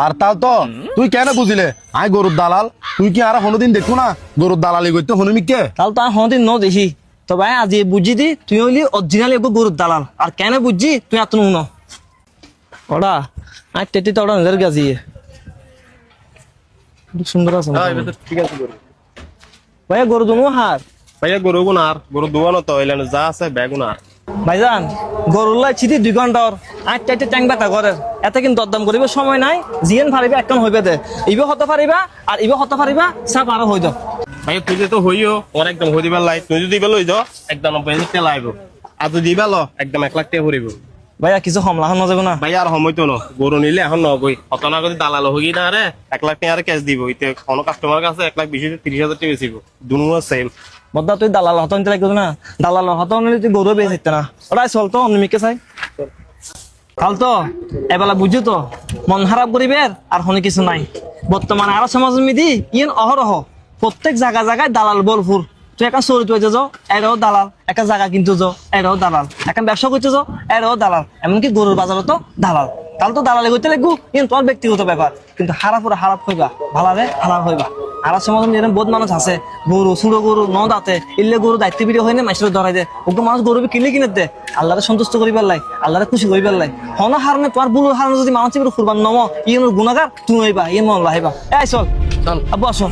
আর তাও তো তুই কেন বুঝিলে আই গরুর দালাল তুই কি আর কোনোদিন দেখো না গরুর দালালি করতে হনুমিককে তাহলে তো আর হদিন ন দেখি তবে আজি বুঝি দি তুই হইলি অরিজিনাল এগো গরুর দালাল আর কেন বুঝছি তুই এত নুন ওরা আর তেতি তো ওরা নিজের গাজিয়ে সুন্দর আছে ঠিক আছে গরু ভাইয়া গরু দুনো হার ভাইয়া গরু গুনার গরু দুয়ানো তো এলেন যা আছে বেগুনার ভাইজান গরুর লাই ছিটি 2 ঘন্টার আর চারটে ট্যাং ব্যথা করে এত কিন্তু দরদাম করিব সময় নাই জিয়েন ফারিবা একদম হইবে দে ইবে হতে পারিবা আর ইবে হতে পারিবা সাপ আরো হই দাও ভাই তুই যে তো হইও ওর একদম হই দিবার লাই তুই যদি লই যাও একদম 90,000 টাকা লাইব আর তুই দিবা ল একদম 1 লাখ টাকা ভরিব ভাইয়া কিছু কমলা হন যাবে না ভাই আর সময় তো ন গরু নিলে এখন নগই অতনা করে দালাল হই না রে 1 লাখ টাকা ক্যাশ দিব ইতে কোন কাস্টমার কাছে 1,20,000 30,000 টাকা বেচিব দুনো সেম বদ্দা তুই দালাল হতন নিতে লাগবে না দালাল হতন নিলে তুই গরু বেচিতে না ওরাই চল তো অন্যমিকে চাই কাল তো এবেলা বুঝছো তো মন খারাপ করিবে আর হনে কিছু নাই বর্তমানে আরো সমাজ মিদি ইন অহরহ প্রত্যেক জায়গায় দালাল বলফুর তুই একটা চরিত হয়েছে যাও এরাও দালাল একটা জায়গা কিনতে যাও এরাও দালাল একটা ব্যবসা করতে যাও এরাও দালাল এমনকি গরুর বাজারও তো দালাল তাহলে তো দালালি করতে লাগবো কিন্তু তোমার ব্যক্তিগত ব্যাপার কিন্তু হারাপ হইবা ভালারে হারাপ হইবা আর সমাজ এরকম বহুত মানুষ আছে গরু ছোড়ো গরু ন দাঁতে ইল্লে গরু দায়িত্ব বিড়ি হয় না মাইসের ধরাই দে ওকে মানুষ গরু কিনলে কিনে দে আল্লাহরে সন্তুষ্ট করিবার লাই আল্লাহরে খুশি করিবার লাই হন হারনে তোমার বুলুর হারনে যদি মানুষ কুরবান নম ইয়ের গুণাগার তুমি হইবা ইয়ে মন লাইবা এই চল আব্বু আসো